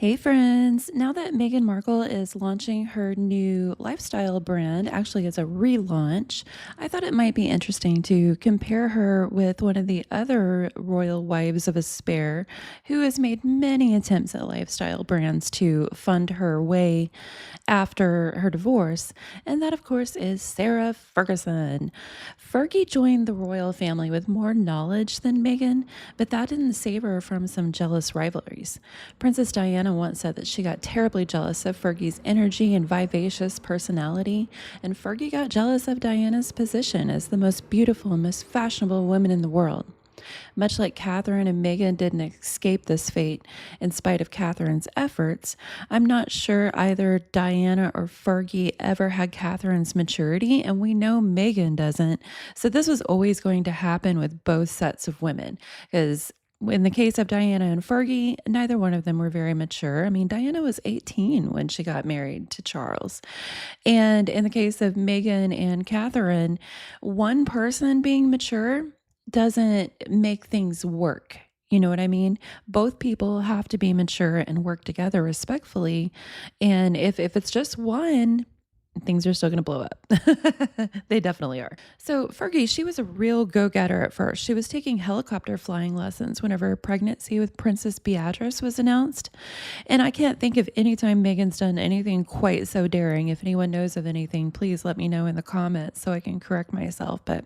Hey friends, now that Meghan Markle is launching her new lifestyle brand, actually it's a relaunch, I thought it might be interesting to compare her with one of the other royal wives of a spare who has made many attempts at lifestyle brands to fund her way after her divorce. And that, of course, is Sarah Ferguson. Fergie joined the royal family with more knowledge than Meghan, but that didn't save her from some jealous rivalries. Princess Diana once said that she got terribly jealous of Fergie's energy and vivacious personality, and Fergie got jealous of Diana's position as the most beautiful and most fashionable woman in the world. Much like Catherine and Meghan didn't escape this fate in spite of Catherine's efforts, I'm not sure either Diana or Fergie ever had Catherine's maturity, and we know Meghan doesn't. So this was always going to happen with both sets of women, because in the case of Diana and Fergie, neither one of them were very mature. I mean, Diana was 18 when she got married to Charles. And in the case of Meghan and Catherine, one person being mature doesn't make things work. You know what I mean? Both people have to be mature and work together respectfully. And if it's just one, things are still going to blow up. They definitely are. So Fergie, she was a real go-getter at first. She was taking helicopter flying lessons whenever her pregnancy with Princess Beatrice was announced. And I can't think of any time Meghan's done anything quite so daring. If anyone knows of anything, please let me know in the comments so I can correct myself. But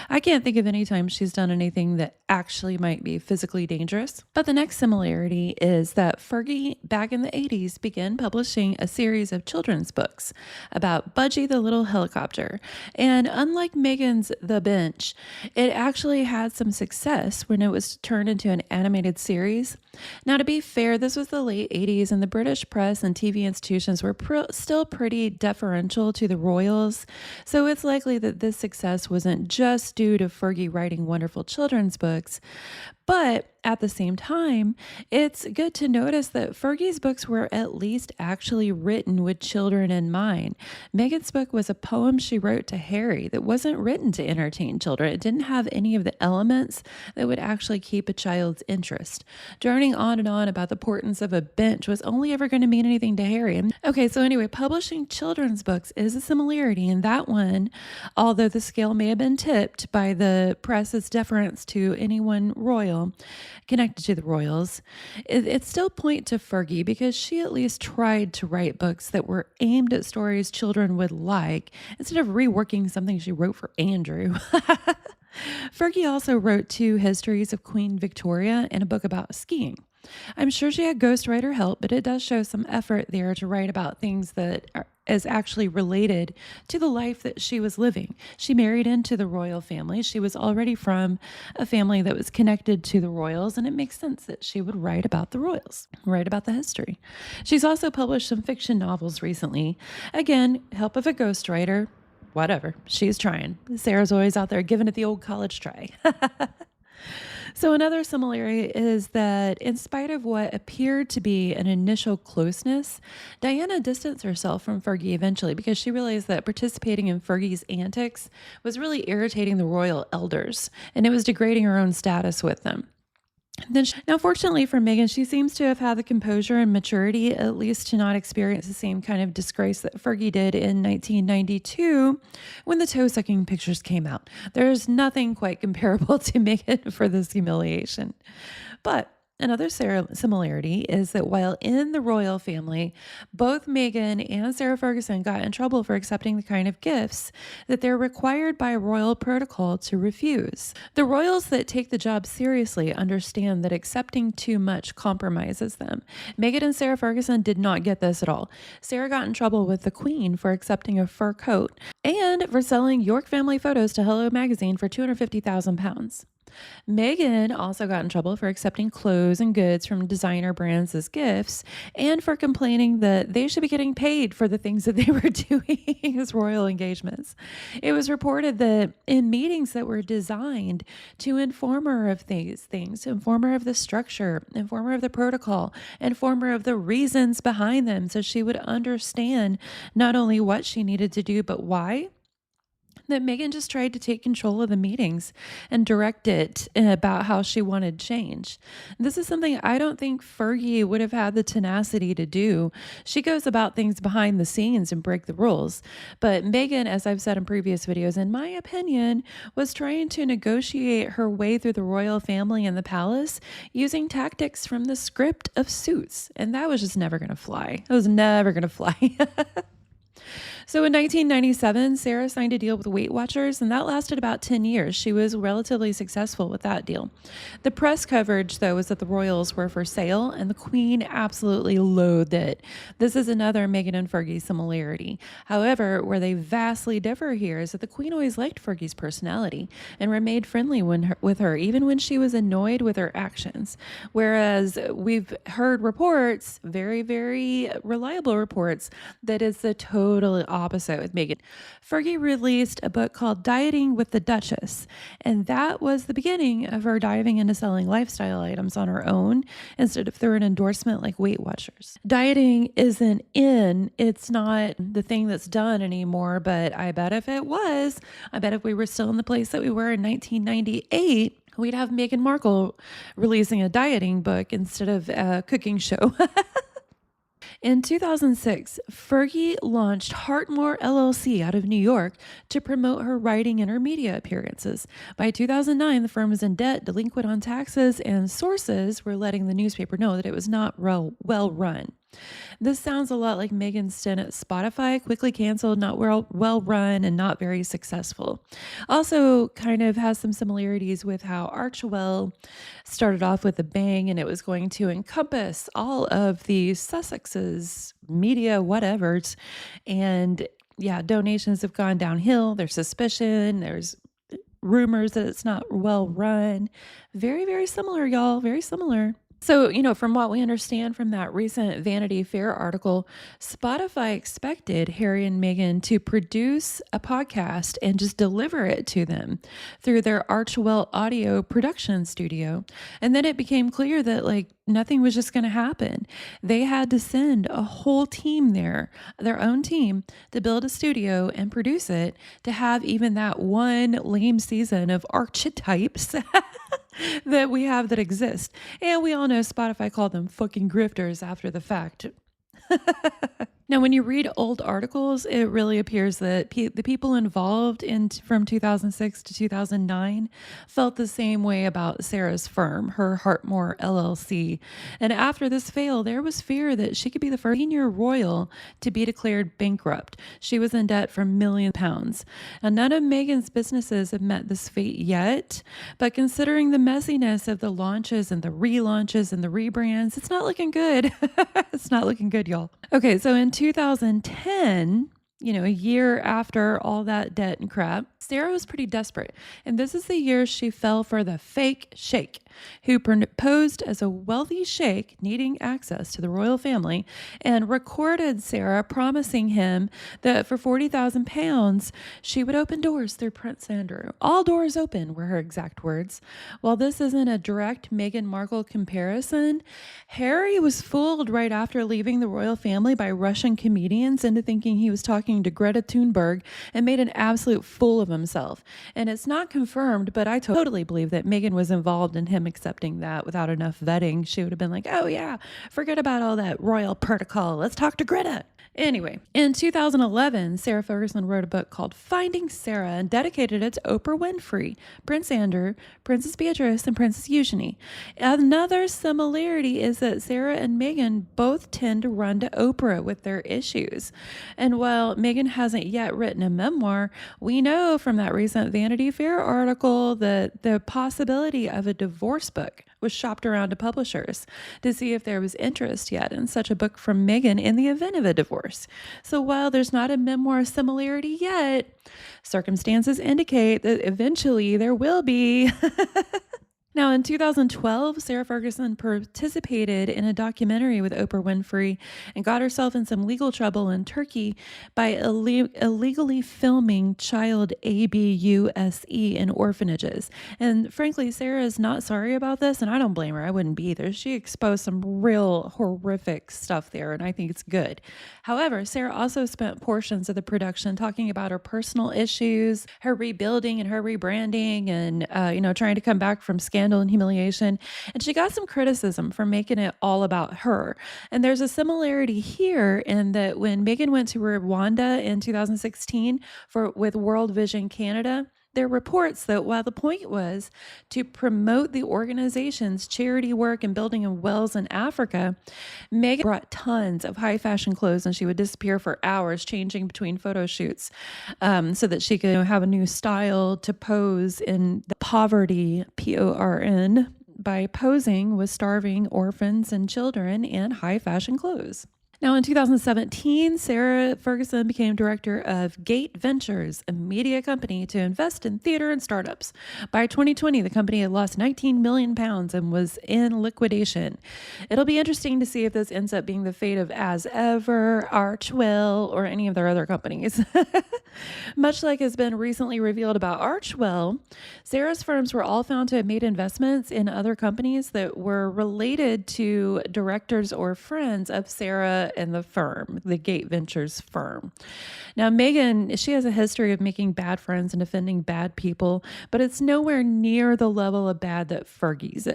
I can't think of any time she's done anything that actually might be physically dangerous. But the next similarity is that Fergie, back in the 80s, began publishing a series of children's books about Budgie the Little Helicopter. And unlike Meghan's The Bench, it actually had some success when it was turned into an animated series. Now, to be fair, this was the late 80s, and the British press and TV institutions were still pretty deferential to the royals. So it's likely that this success wasn't just due to Fergie writing wonderful children's books. But at the same time, it's good to notice that Fergie's books were at least actually written with children in mind. Meghan's book was a poem she wrote to Harry that wasn't written to entertain children. It didn't have any of the elements that would actually keep a child's interest. Droning on and on about the importance of a bench was only ever going to mean anything to Harry. Okay, so anyway, publishing children's books is a similarity in that one, although the scale may have been tipped by the press's deference to anyone royal connected to the royals, it still point to Fergie because she at least tried to write books that were aimed at stories children would like instead of reworking something she wrote for Andrew. Fergie also wrote 2 histories of Queen Victoria and a book about skiing. I'm sure she had ghostwriter help, but it does show some effort there to write about things that is actually related to the life that she was living. She married into the royal family. She was already from a family that was connected to the royals, and it makes sense that she would write about the royals, write about the history. She's also published some fiction novels recently. Again, help of a ghostwriter, whatever. She's trying. Sarah's always out there giving it the old college try. So another similarity is that in spite of what appeared to be an initial closeness, Diana distanced herself from Fergie eventually because she realized that participating in Fergie's antics was really irritating the royal elders, and it was degrading her own status with them. Now, fortunately for Meghan, she seems to have had the composure and maturity, at least to not experience the same kind of disgrace that Fergie did in 1992 when the toe-sucking pictures came out. There's nothing quite comparable to Meghan for this humiliation. But another similarity is that while in the royal family, both Meghan and Sarah Ferguson got in trouble for accepting the kind of gifts that they're required by royal protocol to refuse. The royals that take the job seriously understand that accepting too much compromises them. Meghan and Sarah Ferguson did not get this at all. Sarah got in trouble with the Queen for accepting a fur coat and for selling York family photos to Hello magazine for £250,000. Meghan also got in trouble for accepting clothes and goods from designer brands as gifts and for complaining that they should be getting paid for the things that they were doing as royal engagements. It was reported that in meetings that were designed to inform her of these things, to inform her of the structure, inform her of the protocol, inform her of the reasons behind them so she would understand not only what she needed to do, but why, that Meghan just tried to take control of the meetings and direct it about how she wanted change. This is something I don't think Fergie would have had the tenacity to do. She goes about things behind the scenes and break the rules. But Meghan, as I've said in previous videos, in my opinion, was trying to negotiate her way through the royal family and the palace using tactics from the script of Suits. And that was just never going to fly. It was never going to fly. So in 1997, Sarah signed a deal with Weight Watchers, and that lasted about 10 years. She was relatively successful with that deal. The press coverage, though, was that the royals were for sale, and the Queen absolutely loathed it. This is another Meghan and Fergie similarity. However, where they vastly differ here is that the Queen always liked Fergie's personality and remained friendly with her, even when she was annoyed with her actions. Whereas we've heard reports, very, very reliable reports, that it's the total opposite with Meghan. Fergie released a book called Dieting with the Duchess, and that was the beginning of her diving into selling lifestyle items on her own instead of through an endorsement like Weight Watchers. Dieting isn't in, it's not the thing that's done anymore, but I bet if it was, I bet if we were still in the place that we were in 1998, we'd have Meghan Markle releasing a dieting book instead of a cooking show. In 2006, Fergie launched Heartmore LLC out of New York to promote her writing and her media appearances. By 2009, the firm was in debt, delinquent on taxes, and sources were letting the newspaper know that it was not well run. This sounds a lot like Meghan's stint at Spotify, quickly canceled, not well run, and not very successful. Also kind of has some similarities with how Archewell started off with a bang, and it was going to encompass all of the Sussexes, media, whatevers. And yeah, donations have gone downhill. There's suspicion. There's rumors that it's not well run. Very, very similar, y'all. Very similar. So, from what we understand from that recent Vanity Fair article, Spotify expected Harry and Meghan to produce a podcast and just deliver it to them through their Archewell audio production studio. And then it became clear that nothing was just going to happen. They had to send a whole team there, their own team, to build a studio and produce it to have even that one lame season of archetypes that we have that exist. And we all know Spotify called them fucking grifters after the fact. Now, when you read old articles, it really appears that the people involved from 2006 to 2009 felt the same way about Sarah's firm, her Heartmore LLC. And after this fail, there was fear that she could be the first senior royal to be declared bankrupt. She was in debt for £1,000,000. Now, none of Meghan's businesses have met this fate yet, but considering the messiness of the launches and the relaunches and the rebrands, it's not looking good. It's not looking good, y'all. Okay, so in 2010, a year after all that debt and crap, Sarah was pretty desperate. And this is the year she fell for the fake sheikh, who posed as a wealthy sheikh needing access to the royal family and recorded Sarah promising him that for £40,000, she would open doors through Prince Andrew. All doors open were her exact words. While this isn't a direct Meghan Markle comparison, Harry was fooled right after leaving the royal family by Russian comedians into thinking he was talking to Greta Thunberg and made an absolute fool of himself. And it's not confirmed, but I totally believe that Meghan was involved in him accepting that without enough vetting. She would have been like, oh yeah, forget about all that royal protocol. Let's talk to Greta. Anyway, in 2011, Sarah Ferguson wrote a book called Finding Sarah and dedicated it to Oprah Winfrey, Prince Andrew, Princess Beatrice, and Princess Eugenie. Another similarity is that Sarah and Meghan both tend to run to Oprah with their issues. And while Meghan hasn't yet written a memoir, we know from that recent Vanity Fair article that the possibility of a divorce book was shopped around to publishers to see if there was interest yet in such a book from Meghan in the event of a divorce. So while there's not a memoir similarity yet, circumstances indicate that eventually there will be. Now, in 2012, Sarah Ferguson participated in a documentary with Oprah Winfrey and got herself in some legal trouble in Turkey by illegally filming child abuse in orphanages. And frankly, Sarah is not sorry about this, and I don't blame her. I wouldn't be either. She exposed some real horrific stuff there, and I think it's good. However, Sarah also spent portions of the production talking about her personal issues, her rebuilding and her rebranding, and trying to come back from scandal and humiliation. And she got some criticism for making it all about her. And there's a similarity here in that when Meghan went to Rwanda in 2016 with World Vision Canada, there are reports that while the point was to promote the organization's charity work and building of wells in Africa, Meghan brought tons of high fashion clothes and she would disappear for hours changing between photo shoots so that she could have a new style to pose in the poverty, PORN, by posing with starving orphans and children in high fashion clothes. Now, in 2017, Sarah Ferguson became director of Gate Ventures, a media company to invest in theater and startups. By 2020, the company had lost 19 million pounds and was in liquidation. It'll be interesting to see if this ends up being the fate of As Ever, Archwell, or any of their other companies. Much like has been recently revealed about Archwell, Sarah's firms were all found to have made investments in other companies that were related to directors or friends of Sarah and the firm, the Gate Ventures firm. Now, Meghan, she has a history of making bad friends and defending bad people, but it's nowhere near the level of bad that Fergie's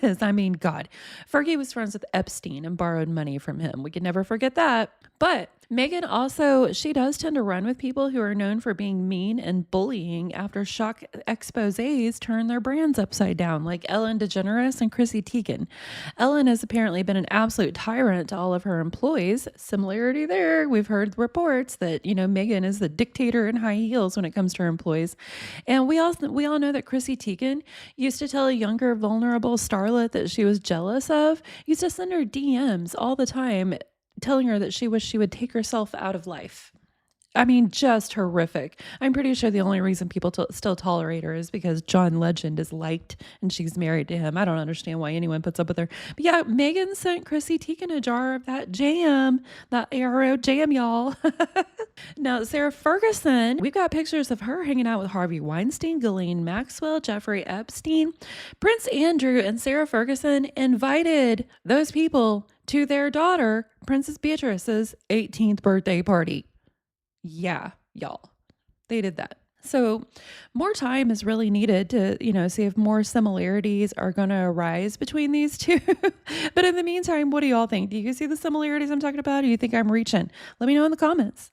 is. I mean, God, Fergie was friends with Epstein and borrowed money from him. We can never forget that. But Meghan also, she does tend to run with people who are known for being mean and bullying after shock exposés turn their brands upside down, like Ellen DeGeneres and Chrissy Teigen. Ellen has apparently been an absolute tyrant to all of her employees. Similarity there. We've heard reports that, Meghan is the dictator in high heels when it comes to her employees. And we all know that Chrissy Teigen used to tell a younger, vulnerable starlet that she was jealous of, used to send her DMs all the time telling her that she wished she would take herself out of life. I mean, just horrific. I'm pretty sure the only reason people still tolerate her is because John Legend is liked and she's married to him. I don't understand why anyone puts up with her. But yeah, Meghan sent Chrissy Teigen a jar of that jam, that ARO jam, y'all. Now, Sarah Ferguson, we've got pictures of her hanging out with Harvey Weinstein, Ghislaine Maxwell, Jeffrey Epstein. Prince Andrew and Sarah Ferguson invited those people to their daughter, Princess Beatrice's 18th birthday party. Yeah, y'all, they did that. So more time is really needed to, see if more similarities are going to arise between these two. But in the meantime, what do y'all think? Do you see the similarities I'm talking about? Or do you think I'm reaching? Let me know in the comments.